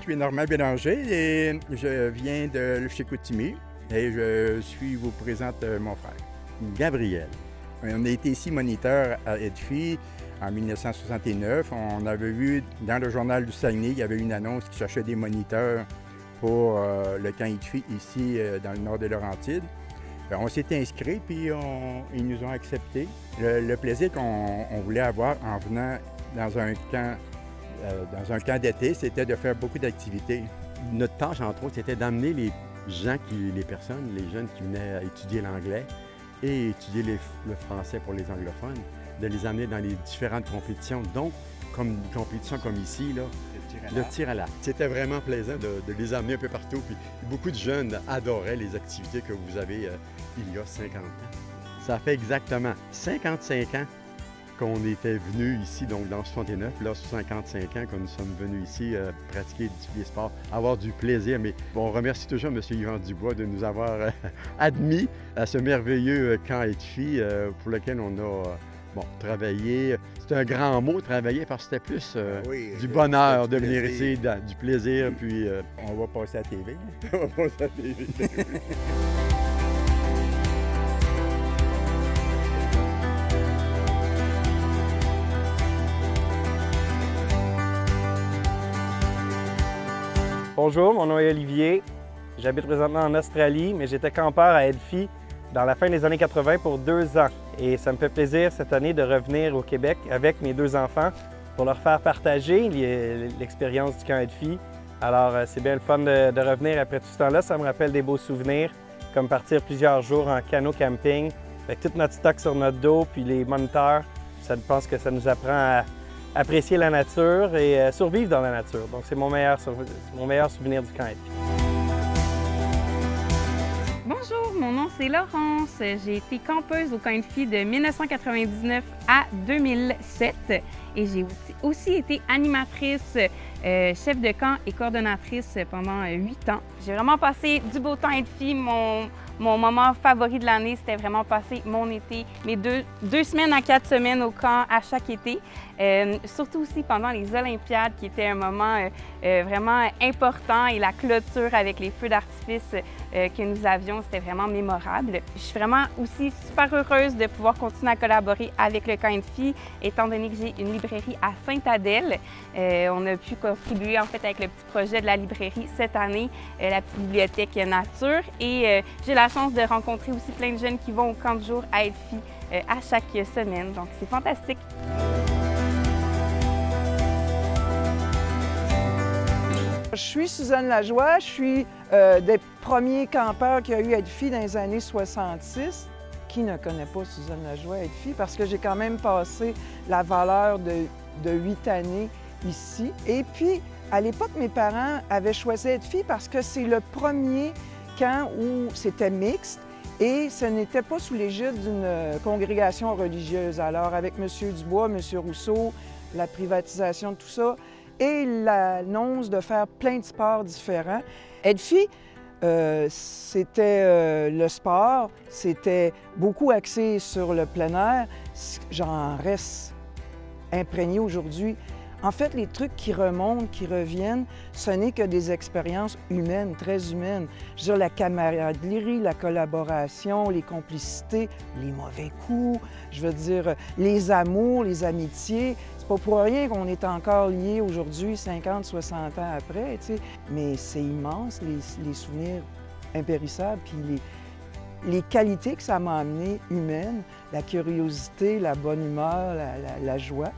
suis Normand Bélanger et je viens de Chicoutimi et vous présente mon frère. Gabriel. On a été ici moniteur à Edfi en 1969. On avait vu dans le journal du Saguenay, il y avait une annonce qui cherchait des moniteurs pour le camp Edfi ici dans le nord des Laurentides. On s'est inscrit puis ils nous ont acceptés. Le plaisir qu'on voulait avoir en venant dans un camp d'été, c'était de faire beaucoup d'activités. Notre tâche, entre autres, c'était d'amener les jeunes qui venaient étudier l'anglais et étudier le français pour les anglophones, de les amener dans les différentes compétitions, donc comme une compétition comme ici, là, le tir à l'arc. C'était vraiment plaisant de les amener un peu partout. Puis beaucoup de jeunes adoraient les activités que vous avez il y a 50 ans. Ça fait exactement 55 ans qu'on était venus ici, donc dans 69, là, 55 ans que nous sommes venus ici pratiquer les sports, avoir du plaisir. Mais on remercie toujours M. Yvan Dubois de nous avoir admis à ce merveilleux camp Edfi pour lequel on a travaillé. C'est un grand mot, travailler, parce que c'était plus du bonheur de venir ici, du plaisir, puis... On va passer à la TV. On va passer à la TV. Bonjour, mon nom est Olivier. J'habite présentement en Australie, mais j'étais campeur à Edfi dans la fin des années 80 pour 2 ans. Et ça me fait plaisir cette année de revenir au Québec avec mes 2 enfants pour leur faire partager l'expérience du camp Edfi. Alors, c'est bien le fun de revenir après tout ce temps-là. Ça me rappelle des beaux souvenirs, comme partir plusieurs jours en canot camping avec tout notre stock sur notre dos, puis les moniteurs. Je pense que ça nous apprend à apprécier la nature et survivre dans la nature. Donc, c'est mon meilleur souvenir du camp Edfi. Bonjour, mon nom c'est Laurence. J'ai été campeuse au camp Edfi de 1999 à 2007 et j'ai aussi été animatrice, chef de camp et coordonnatrice pendant 8 ans. J'ai vraiment passé du beau temps à Edfi. Mon moment favori de l'année, c'était vraiment passer mon été, mes 2 semaines à 4 semaines au camp à chaque été. Surtout aussi pendant les Olympiades, qui était un moment vraiment important, et la clôture avec les feux d'artifice que nous avions, c'était vraiment mémorable. Je suis vraiment aussi super heureuse de pouvoir continuer à collaborer avec le camp Edfi, étant donné que j'ai une librairie à Sainte-Adèle. On a pu contribuer en fait avec le petit projet de la librairie cette année, la petite bibliothèque nature, et j'ai la chance de rencontrer aussi plein de jeunes qui vont au camp de jour à Edfi à chaque semaine, donc c'est fantastique. Je suis Suzanne Lajoie, je suis des premiers campeurs qu'il y a eu à Edfi dans les années 66. Qui ne connaît pas Suzanne Lajoie à Edfi? Parce que j'ai quand même passé la valeur de 8 années ici. Et puis, à l'époque, mes parents avaient choisi Edfi parce que c'est le premier camp où c'était mixte et ce n'était pas sous l'égide d'une congrégation religieuse. Alors, avec M. Dubois, M. Rousseau, la privatisation de tout ça, et l'annonce de faire plein de sports différents. Edfi, c'était le sport, c'était beaucoup axé sur le plein air. J'en reste imprégné aujourd'hui. En fait, les trucs qui remontent, qui reviennent, ce n'est que des expériences humaines, très humaines. Je veux dire, la camaraderie, la collaboration, les complicités, les mauvais coups, je veux dire, les amours, les amitiés. C'est pas pour rien qu'on est encore liés aujourd'hui, 50, 60 ans après, tu sais. Mais c'est immense, les souvenirs impérissables, puis les qualités que ça m'a amené humaines, la curiosité, la bonne humeur, la joie.